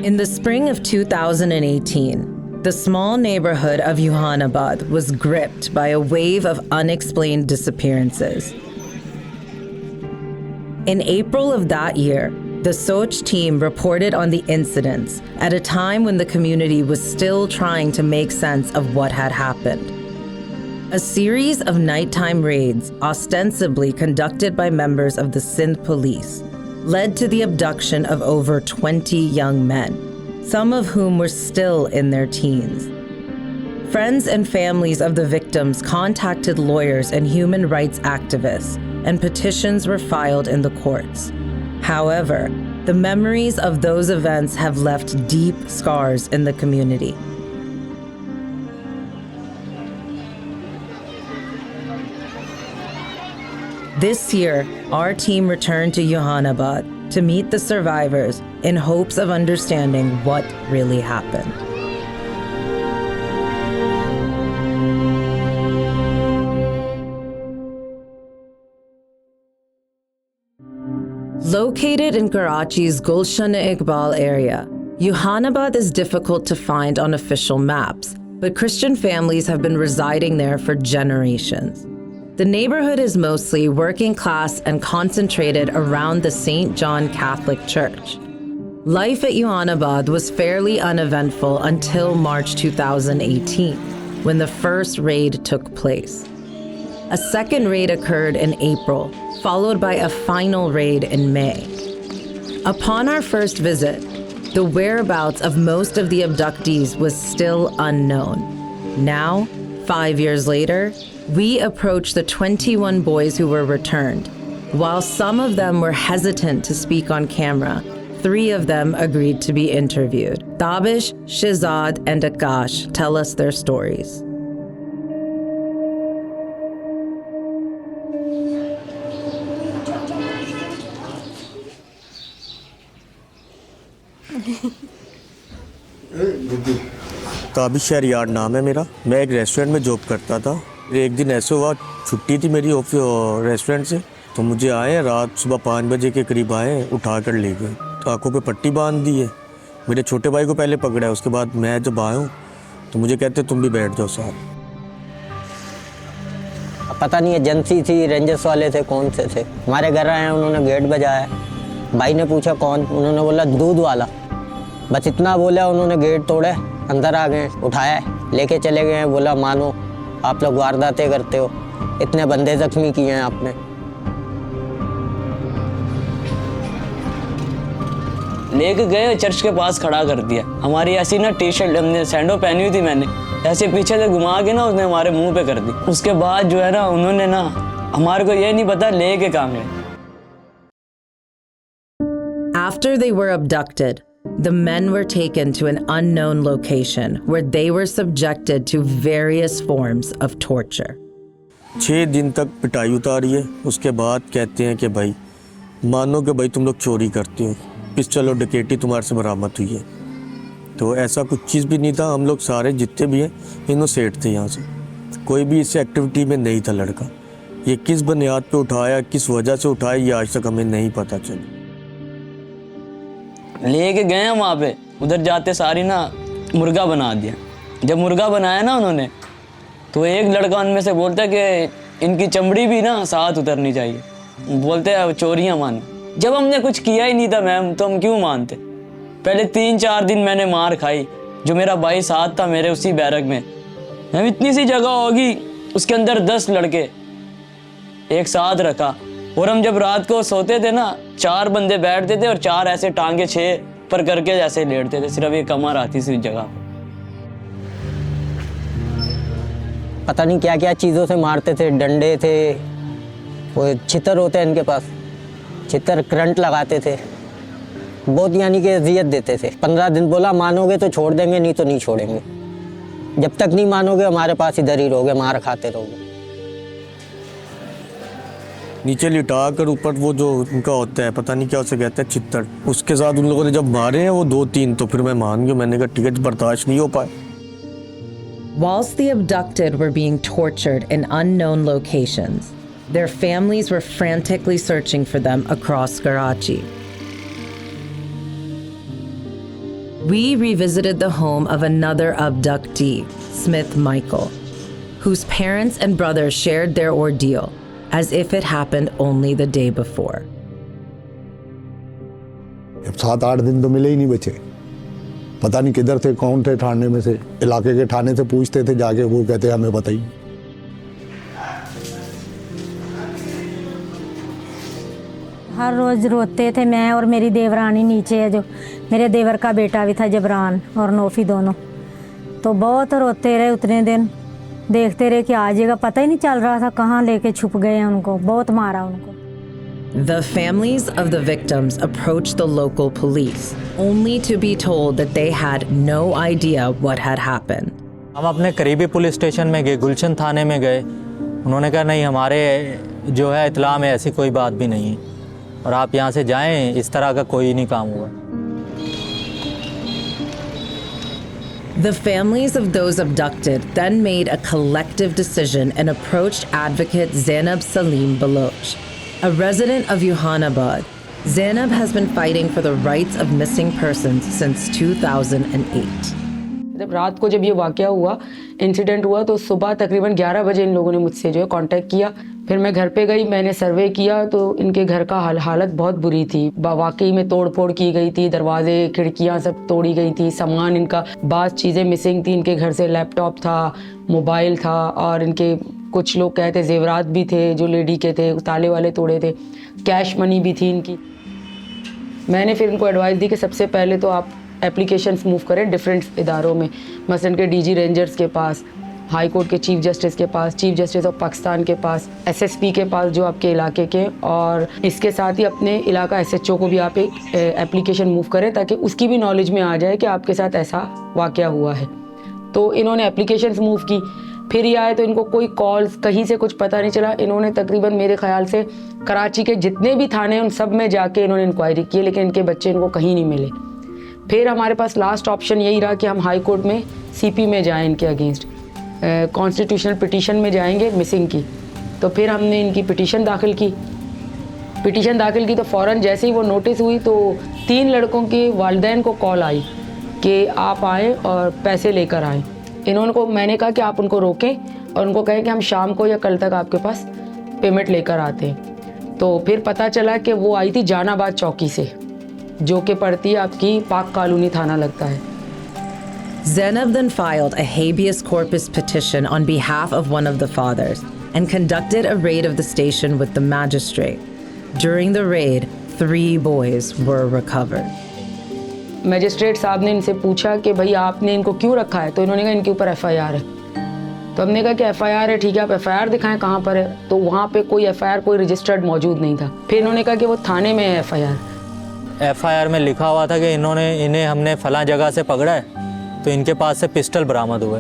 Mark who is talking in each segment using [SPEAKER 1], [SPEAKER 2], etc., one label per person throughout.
[SPEAKER 1] In the spring of 2018, the small neighborhood of Jehanabad was gripped by a wave of unexplained disappearances. In April of that year, the Soch team reported on the incidents at a time when the community was still trying to make sense of what had happened. A series of nighttime raids, ostensibly conducted by members of the Sindh police, led to the abduction of over 20 young men, some of whom were still in their teens. Friends and families of the victims contacted lawyers and human rights activists, and petitions were filed in the courts. However, the memories of those events have left deep scars in the community. This year, our team returned to Jehanabad to meet the survivors in hopes of understanding what really happened. Located in Karachi's Gulshan-e-Iqbal area, Jehanabad is difficult to find on official maps, but Christian families have been residing there for generations. The neighborhood is mostly working class and concentrated around the St. John Catholic Church. Life at Jehanabad was fairly uneventful until March 2018, when the first raid took place. A second raid occurred in April, followed by a final raid in May. Upon our first visit, the whereabouts of most of the abductees was still unknown. Now, 5 years later, we approached the 21 boys who were returned. While some of them were hesitant to speak on camera, 3 of them agreed to be interviewed. Tabish, Shehzad, and Akash tell us their stories.
[SPEAKER 2] Tabish Shahryar नाम है मेरा। मैं एक restaurant में job करता था। एक दिन ऐसे हुआ, छुट्टी थी मेरी रेस्टोरेंट से, तो मुझे आए रात सुबह 5 बजे के करीब आए, उठा कर ले गए। तो आंखों पे पट्टी बांध दी है। मेरे छोटे भाई को पहले पकड़ा है, उसके बाद मैं जब आया हूँ तो मुझे कहते तुम भी बैठ जाओ साहब।
[SPEAKER 3] पता नहीं एजेंसी थी, रेंजर्स वाले थे, कौन से थे। हमारे घर आए, उन्होंने गेट बजाया। भाई ने पूछा कौन, उन्होंने बोला दूध वाला। बस इतना बोला, उन्होंने गेट तोड़े, अंदर आ गए, उठाया, लेके चले गए। बोला मानो आप लोग वारदातें करते हो, इतने बंदे जख्मी किए हैं आपने।
[SPEAKER 4] लेके गए, चर्च के पास खड़ा कर दिया। हमारी ऐसी ना टी शर्ट, हमने सैंडो पहनी हुई थी, मैंने ऐसे पीछे से घुमा के ना उसने हमारे मुंह पे कर दी। उसके बाद जो है ना, उन्होंने ना हमारे को ये नहीं पता लेके कहाँ गए।
[SPEAKER 1] After they were abducted, the men were taken to an unknown location where they were subjected to various forms of torture.
[SPEAKER 2] 6 दिन तक पिटाई उतारी है। उसके बाद कहते हैं कि भाई मानो कि भाई तुम लोग चोरी करते हो, पिस्टल और डकैती तुम्हारे से बरामद हुई है। तो ऐसा कुछ चीज़ भी नहीं था। हम लोग सारे जितने भी हैं इनोसेंट थे। यहाँ से कोई भी इस एक्टिविटी में नहीं था लड़का। ये किस बुनियाद पे उठाया, किस वजह से उठाया, ये आज तक हमें नहीं पता चला।
[SPEAKER 4] लेके गए वहाँ पे, उधर जाते सारी ना मुर्गा बना दिया। जब मुर्गा बनाया ना उन्होंने, तो एक लड़का उनमें से बोलता है कि इनकी चमड़ी भी ना साथ उतरनी चाहिए। बोलते हैं चोरियाँ मानो। जब हमने कुछ किया ही नहीं था मैम, तो हम क्यों मानते। पहले 3-4 दिन मैंने मार खाई। जो मेरा भाई साथ था मेरे उसी बैरक में, मैम इतनी सी जगह होगी, उसके अंदर 10 लड़के एक साथ रखा। और हम जब रात को सोते थे ना, 4 बंदे बैठते थे और 4 ऐसे टांगे 6 पर करके जैसे लेटते थे। सिर्फ एक कमर आती थी जगह पर।
[SPEAKER 3] पता नहीं क्या क्या चीज़ों से मारते थे, डंडे थे, वो छितर होते हैं इनके पास, छितर करंट लगाते थे। बहुत यानी कि अजियत देते थे। 15 दिन बोला मानोगे तो छोड़ देंगे, नहीं तो नहीं छोड़ेंगे। जब तक नहीं मानोगे हमारे पास इधर ही रहोगे, मार खाते रहोगे।
[SPEAKER 2] नीचे लिटा कर ऊपर वो जो उनका होता है, पता नहीं क्या उसे कहते हैं, चित्तर, उसके साथ उन लोगों ने जब मारे हैं वो 2-3, तो फिर मैं मान गया। मैंने कहा ठीक है, बर्दाश्त नहीं हो पाए।
[SPEAKER 1] Whilst the abducted were being tortured in unknown locations, their families were frantically searching for them across Karachi. we revisited the home of another abductee, Smith Michael, whose parents and brothers shared their ordeal as if it happened only the day before.
[SPEAKER 5] अब 7-8 दिन तो मिले ही नहीं बच्चे, पता नहीं किधर थे, कौन थे थाने में से, इलाके के थाने से पूछते थे जाके, वो कहते हमें पता ही।
[SPEAKER 6] हर रोज़ रोते थे। मैं और मेरी देवरानी नीचे है, जो मेरे देवर का बेटा भी था जबरान और नौफी दोनों, तो बहुत रोते रहे उतने दिन। देखते रहे कि आ जाएगा, पता ही नहीं चल रहा था कहाँ लेके छुप गए हैं उनको, बहुत मारा उनको।
[SPEAKER 1] The families of the victims approached the local police, only to be told that they had no idea what had happened.
[SPEAKER 7] हम अपने करीबी पुलिस स्टेशन में गए, गुलशन थाने में गए। उन्होंने कहा नहीं, हमारे जो है इत्तला में ऐसी कोई बात भी नहीं है और आप यहाँ से जाएं, इस तरह का कोई नहीं काम हुआ।
[SPEAKER 1] The families of those abducted then made a collective decision and approached advocate Zainab Salim Baloch, a resident of Yohanabad. Zainab has been fighting for the rights of missing persons since 2008.
[SPEAKER 8] जब रात को जब ये वाकया हुआ, incident हुआ, तो सुबह तकरीबन 11 बजे इन लोगों ने मुझसे जो है कांटेक्ट किया। फिर मैं घर पे गई, मैंने सर्वे किया तो इनके घर का हालत बहुत बुरी थी। वाकई में तोड़ फोड़ की गई थी, दरवाजे खिड़कियां सब तोड़ी गई थी, सामान इनका बात चीज़ें मिसिंग थी। इनके घर से लैपटॉप था, मोबाइल था और इनके कुछ लोग कहते जेवरात भी थे जो लेडी के थे, ताले वाले तोड़े थे, कैश मनी भी थी इनकी। मैंने फिर इनको एडवाइस दी कि सबसे पहले तो आप एप्लीकेशंस मूव करें डिफरेंट इदारों में, मसलन के डीजी रेंजर्स के पास, हाई कोर्ट के चीफ जस्टिस के पास, चीफ जस्टिस ऑफ पाकिस्तान के पास, एसएसपी के पास जो आपके इलाके के, और इसके साथ ही अपने इलाका एसएचओ को भी आप एक एप्लीकेशन मूव करें ताकि उसकी भी नॉलेज में आ जाए कि आपके साथ ऐसा वाकया हुआ है। तो इन्होंने एप्लीकेशंस मूव की। फिर ये आए तो इनको कोई कॉल्स कहीं से कुछ पता नहीं चला। इन्होंने तकरीबन मेरे ख्याल से कराची के जितने भी थाने उन सब में जाके इन्होंने इंक्वायरी की, लेकिन इनके बच्चे इनको कहीं नहीं मिले। फिर हमारे पास लास्ट ऑप्शन यही रहा कि हम हाई कोर्ट में सीपी में जाएं, इनके अगेंस्ट कॉन्स्टिट्यूशनल पिटीशन में जाएंगे मिसिंग की। तो फिर हमने इनकी पिटीशन दाखिल की। तो फ़ौरन जैसे ही वो नोटिस हुई तो 3 लड़कों के वालिदैन को कॉल आई कि आप आएँ और पैसे लेकर आएँ। इन्होंने को मैंने कहा कि आप उनको रोकें और उनको कहें कि हम शाम को या कल तक आपके पास पेमेंट लेकर आते हैं। तो फिर पता चला कि वो आई थी जहानाबाद चौकी से, जो कि पड़ती है आपकी पाक कॉलोनी थाना लगता है।
[SPEAKER 1] Zainab then filed a habeas corpus petition on behalf of one of the fathers and conducted a raid of the station with the magistrate. During the raid, 3 boys were recovered.
[SPEAKER 8] Magistrate साहब ने इनसे पूछा कि भाई आपने इनको क्यों रखा है, तो इन्होंने कहा इनके ऊपर एफआईआर है। तो हमने कहा कि एफआईआर है, ठीक है, आप एफआईआर दिखाएं कहाँ पर है। तो वहाँ पे कोई एफआईआर कोई रजिस्टर्ड मौजूद नहीं था। फिर इन्होंने कहा कि वो थाने में है
[SPEAKER 7] एफआईआर में लिखा हुआ था कि इन्हें हमने फलां जगह से पकड़ा है, तो इनके पास से पिस्टल बरामद हुए।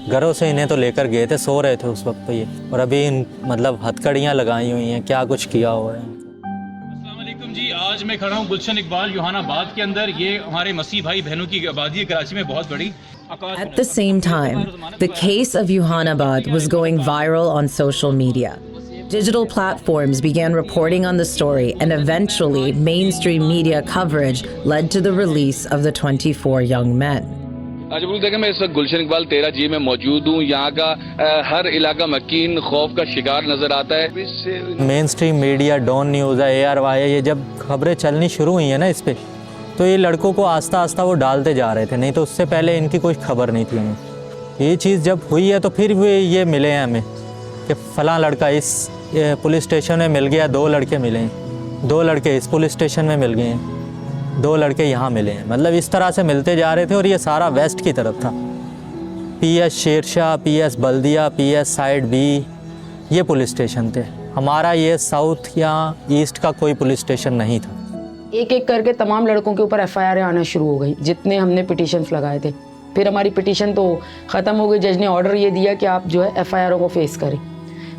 [SPEAKER 7] घरों से इन्हें तो लेकर गए थे, सो रहे थे उस वक्त पे ये, और अभी मतलब हथकड़ियाँ लगाई हुई हैं, क्या कुछ किया हुआ है।
[SPEAKER 9] अस्सलाम वालेकुम जी, आज मैं खड़ा हूँ गुलशन इकबाल योहानाबाद के अंदर। ये हमारे मसीह भाई बहनों की आबादी है कराची में बहुत बड़ी।
[SPEAKER 1] At the same time, the case of Yohanabad was going viral on social media. Digital platforms began reporting on the story, and eventually mainstream media coverage led to the release of the 24 young men.
[SPEAKER 10] आज देखिए, मैं इस वक्त गुलशन Iqbal 13G में मौजूद हूँ। यहाँ का हर इलाका मकीन खौफ का शिकार नजर आता है।
[SPEAKER 7] Mainstream media, Dawn News है, ARY, ये जब खबरें चलनी शुरू हुई हैं ना इस पे, तो ये लड़कों को आस्ता आस्ता वो डालते जा रहे थे, नहीं तो उससे पहले इनकी कोई खबर नहीं थी हमें। ये चीज़ जब हुई है तो फिर ये मिले हैं हमें कि फ़लाँ लड़का इस पुलिस स्टेशन में मिल गया, 2 लड़के मिले हैं, 2 लड़के इस पुलिस स्टेशन में मिल गए हैं, 2 लड़के यहाँ मिले हैं। मतलब इस तरह से मिलते जा रहे थे और ये सारा वेस्ट की तरफ था। PS शेरशाह, PS बल्दिया, PS साइड B, ये पुलिस स्टेशन थे। हमारा ये साउथ या ईस्ट का कोई पुलिस स्टेशन नहीं था।
[SPEAKER 8] एक एक करके तमाम लड़कों के ऊपर एफआईआर आना शुरू हो गई, जितने हमने पिटीशंस लगाए थे। फिर हमारी पिटीशन तो ख़त्म हो गई, जज ने ऑर्डर ये दिया कि आप जो है एफआईआरों को फेस करें।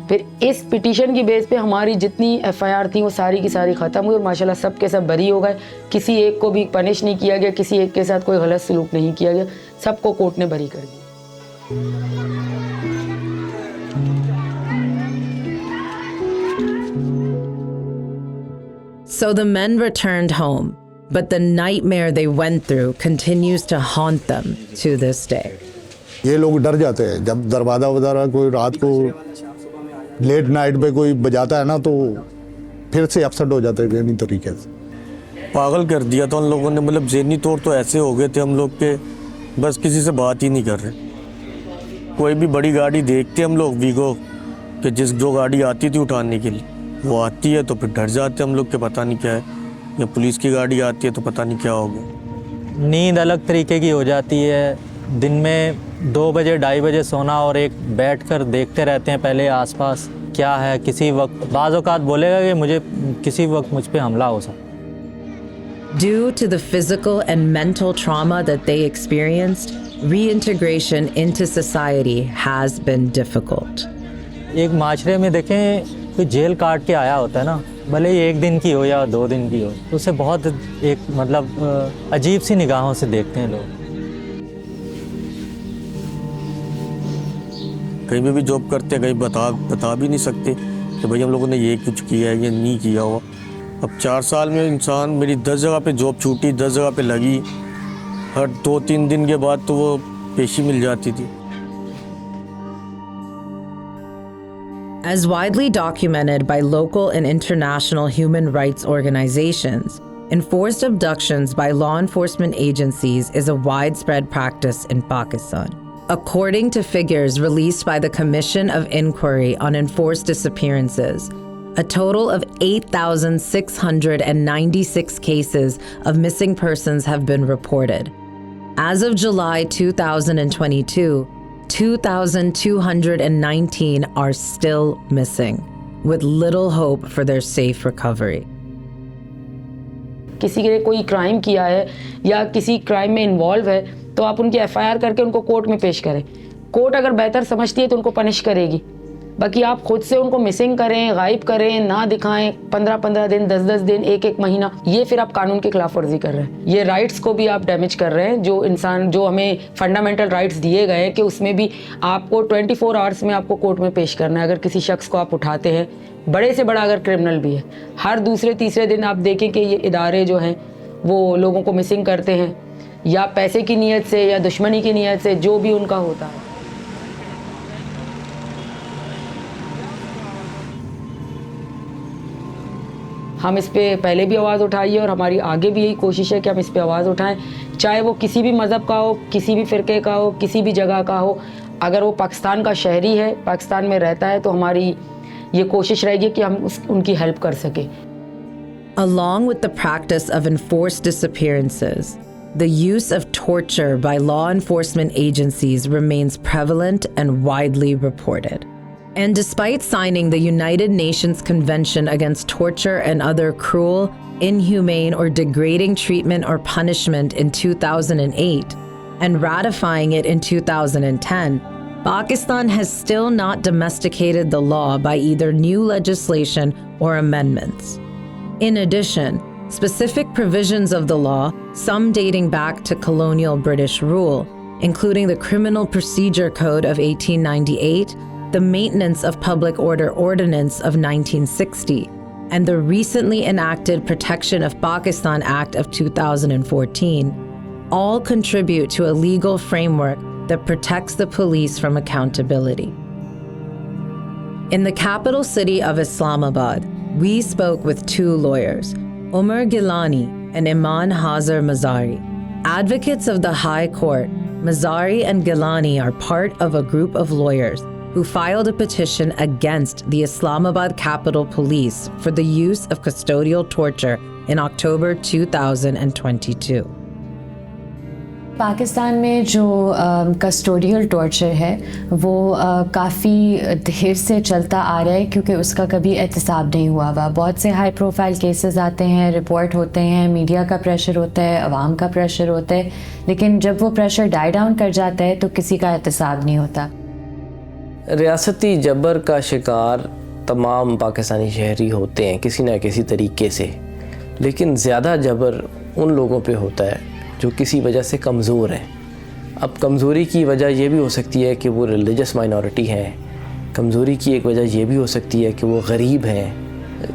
[SPEAKER 8] फिर इस पिटीशन की बेस पे हमारी जितनी एफआईआर थी वो सारी की सारी ख़त्म हुई और माशाल्लाह सब के सब बरी हो गए। किसी एक को भी पनिश नहीं किया गया, किसी एक के साथ कोई गलत सलूक नहीं किया गया, सबको कोर्ट ने बरी कर दिया।
[SPEAKER 1] So the men returned home, but the nightmare they went through continues to haunt them to this day.
[SPEAKER 5] ये लोग डर जाते हैं जब दरवाज़ा वगैरह कोई रात को लेट नाइट पे कोई बजाता है ना, तो फिर से अपसेट हो जाते हैं इन्हीं तरीके से।
[SPEAKER 2] पागल कर दिया था उन लोगों ने, मतलब ज़हनी तौर तो ऐसे हो गए थे हम लोग के बस किसी से बात ही नहीं कर रहे। कोई भी बड़ी गाड़ी देखते हम लोग वीगो कि जो गाड़ी आती थी उठाने के लिए वो आती है तो फिर डर जाते हम लोग के पता नहीं क्या है, या पुलिस की गाड़ी आती है तो पता नहीं क्या होगा।
[SPEAKER 7] नींद अलग तरीके की हो जाती है। दिन में 2 बजे 2:30 बजे सोना और एक बैठकर देखते रहते हैं पहले आसपास क्या है। किसी वक्त बाज़ औक़ात बोलेगा कि मुझे किसी वक्त मुझ पे हमला हो सकता।
[SPEAKER 1] Due to the physical and mental trauma that they experienced, reintegration into society has been difficult.
[SPEAKER 7] एक माशरे में देखें कोई जेल काट के आया होता है ना, भले ही 1 दिन की हो या 2 दिन की हो, तो उसे बहुत एक मतलब अजीब सी निगाहों से देखते हैं लोग।
[SPEAKER 2] कहीं भी जॉब करते हैं कहीं बता भी नहीं सकते कि भाई हम लोगों ने ये कुछ किया है या नहीं किया हुआ। अब 4 साल में इंसान मेरी 10 जगह पे जॉब छूटी, 10 जगह पे लगी, हर 2-3 दिन के बाद तो वो पेशी मिल जाती थी।
[SPEAKER 1] As widely documented by local and international human rights organizations, enforced abductions by law enforcement agencies is a widespread practice in Pakistan. According to figures released by the Commission of Inquiry on Enforced Disappearances, a total of 8,696 cases of missing persons have been reported. As of July 2022, 2,219 are still missing, with little hope for their safe recovery.
[SPEAKER 8] किसी ने कोई crime किया है या किसी crime में involve है तो आप उनकी एफआईआर करके उनको कोर्ट में पेश करें। कोर्ट अगर बेहतर समझती है तो उनको पनिश करेगी। बाकी आप खुद से उनको मिसिंग करें, गायब करें, ना दिखाएं 15-15 दिन, 10-10 दिन, 1-1 महीना, ये फिर आप कानून की खिलाफ वर्जी कर रहे हैं। ये राइट्स को भी आप डैमेज कर रहे हैं। जो हमें फंडामेंटल राइट्स दिए गए हैं कि उसमें भी आपको 24 आवर्स में आपको कोर्ट में पेश करना है। अगर किसी शख्स को आप उठाते हैं, बड़े से बड़ा अगर क्रिमिनल भी है, हर दूसरे-तीसरे दिन आप देखें कि ये इदारे जो हैं वो लोगों को मिसिंग करते हैं, या पैसे की नीयत से या दुश्मनी की नीयत से, जो भी उनका होता है। हम इस पे पहले भी आवाज़ उठाई है और हमारी आगे भी यही कोशिश है कि हम इस पे आवाज़ उठाएं, चाहे वो किसी भी मज़हब का हो, किसी भी फ़िरके का हो, किसी भी जगह का हो। अगर वो पाकिस्तान का शहरी है, पाकिस्तान में रहता है, तो हमारी ये कोशिश रहेगी कि हम उनकी हेल्प कर सकें।
[SPEAKER 1] Along with the practice of enforced disappearances, the use of torture by law enforcement agencies remains prevalent and widely reported. And despite signing the United Nations Convention Against Torture and Other Cruel, Inhumane, or Degrading Treatment or Punishment in 2008 and ratifying it in 2010, Pakistan has still not domesticated the law by either new legislation or amendments. In addition, specific provisions of the law, some dating back to colonial British rule, including the Criminal Procedure Code of 1898, the Maintenance of Public Order Ordinance of 1960, and the recently enacted Protection of Pakistan Act of 2014, all contribute to a legal framework that protects the police from accountability. In the capital city of Islamabad, we spoke with 2 lawyers, Umar Gilani and Iman Hazar Mazari. Advocates of the High Court, Mazari and Gilani are part of a group of lawyers who filed a petition against the Islamabad Capitol Police for the use of custodial torture in October 2022.
[SPEAKER 11] Pakistan में जो custodial torture है वो काफ़ी देर से चलता आ रहा है, क्योंकि उसका कभी एहतसाब नहीं हुआ हुआ। बहुत से हाई प्रोफाइल केसेस आते हैं, रिपोर्ट होते हैं, मीडिया का प्रेशर होता है, अवाम का प्रेशर होता है, लेकिन जब वो प्रेशर डाई डाउन कर जाता है तो किसी का एहतसाब नहीं होता।
[SPEAKER 12] रियासती जबर का शिकार तमाम पाकिस्तानी शहरी होते हैं किसी न किसी तरीके से, लेकिन ज़्यादा जबर उन लोगों पे होता है जो किसी वजह से कमज़ोर हैं। अब कमज़ोरी की वजह यह भी हो सकती है कि वो रिलीजियस माइनॉरिटी हैं, कमज़ोरी की एक वजह यह भी हो सकती है कि वो गरीब हैं,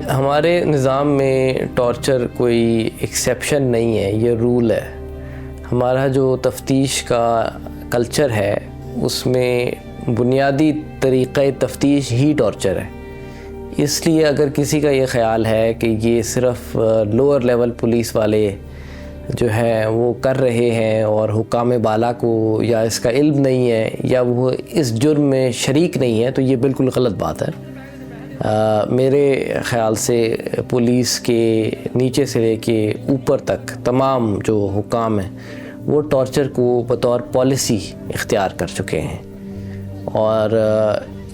[SPEAKER 12] हमारे निज़ाम में टॉर्चर कोई एक्सेप्शन नहीं है, ये रूल है। हमारा जो तफ्तीश का कल्चर है उसमें बुनियादी तरीक़े तफ्तीश ही टॉर्चर है। इसलिए अगर किसी का ये ख़्याल है कि ये सिर्फ़ लोअर लेवल पुलिस वाले जो है वो कर रहे हैं और हुक्काम बाला को या इसका इल्म नहीं है या वो इस जुर्म में शरीक नहीं है, तो ये बिल्कुल गलत बात है। मेरे ख़्याल से पुलिस के नीचे से लेके ऊपर तक तमाम जो हुक्काम हैं वो टॉर्चर को बतौर पॉलिसी इख्तियार कर चुके हैं और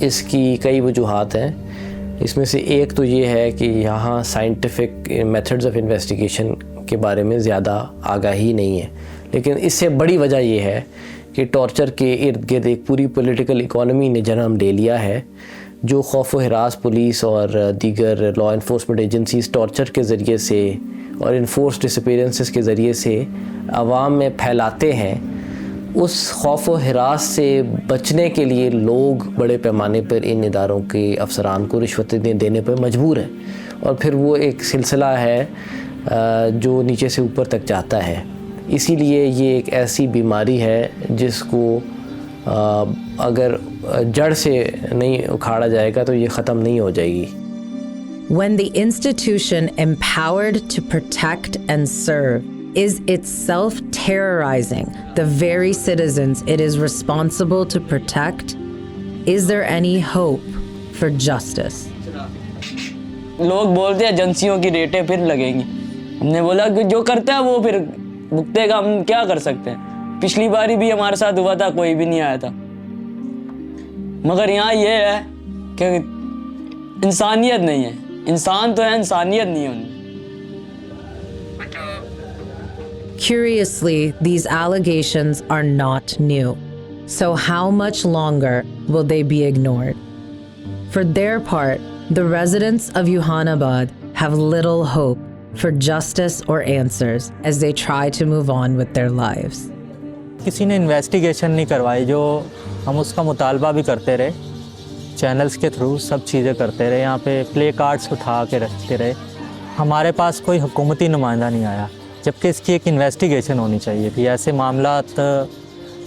[SPEAKER 12] इसकी कई वजूहात हैं। इसमें से एक तो ये है कि यहाँ साइंटिफिक मेथड्स ऑफ इन्वेस्टिगेशन के बारे में ज़्यादा आगाही नहीं है, लेकिन इससे बड़ी वजह ये है कि टॉर्चर के इर्द गिर्द एक पूरी पॉलिटिकल इकॉनमी ने जन्म ले लिया है, जो खौफ व हिरास पुलिस और दीगर लॉ इन्फोर्समेंट एजेंसीज़ टॉर्चर के ज़रिए से और इन्फोर्स डिसअपीयरेंसेस के ज़रिए से आवाम में फैलाते हैं। उस खौफ व हिरास से बचने के लिए लोग बड़े पैमाने पर इन इदारों के अफसरान को रिश्वतें देने पर मजबूर हैं और फिर वो एक सिलसिला है जो नीचे से ऊपर तक जाता है। इसीलिए ये एक ऐसी बीमारी है जिसको अगर जड़ से नहीं उखाड़ा जाएगा तो ये ख़त्म नहीं हो जाएगी।
[SPEAKER 1] When the institution empowered to protect and serve is itself terrorizing the very citizens it is responsible to protect, is there any hope for justice?
[SPEAKER 4] लोग बोलते हैं एजेंसियों की रेटें फिर लगेंगी। हमने बोला कि जो करता है वो फिर भुगतेगा, हम क्या कर सकते हैं। पिछली बारी भी हमारे साथ हुआ था, कोई भी नहीं आया था। मगर यहाँ ये है कि इंसानियत नहीं है। इंसान तो है, इंसानियत नहीं है उनमें।
[SPEAKER 1] Curiously, these allegations are not new. So how much longer will they be ignored? For their part, the residents of Yuhanabad have little hope for justice or answers as they try to move on with their lives.
[SPEAKER 7] किसी ने investigation नहीं करवाई, जो हम उसका मुतालबा भी करते रहे, चैनल्स के थ्रू सब चीज़ें करते रहे, यहाँ पे प्ले कार्ड्स उठा के रखते रहे। हमारे पास कोई हुकूमती नुमाइंदा नहीं आया, जबकि इसकी एक इन्वेस्टिगेशन होनी चाहिए थी। ऐसे मामलात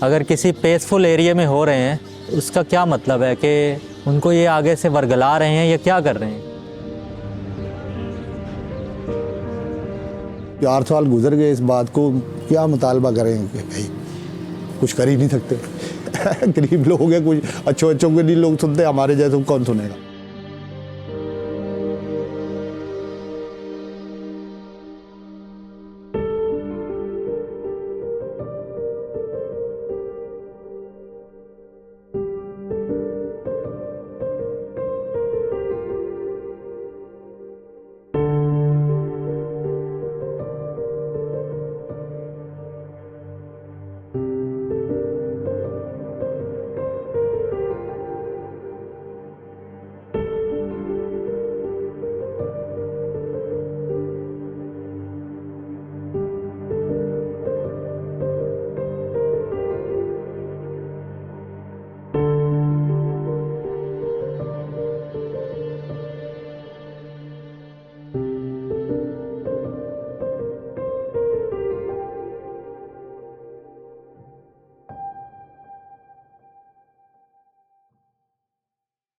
[SPEAKER 7] अगर किसी पीसफुल एरिया में हो रहे हैं, उसका क्या मतलब है कि उनको ये आगे से वरगला रहे हैं या क्या कर रहे हैं।
[SPEAKER 5] 4 साल गुजर गए, इस बात को क्या मुतालबा करेंगे भाई, कुछ कर ही नहीं सकते। गरीब लोग हैं, कुछ अच्छों के लिए लोग सुनते, हमारे जैसे कौन सुनेगा।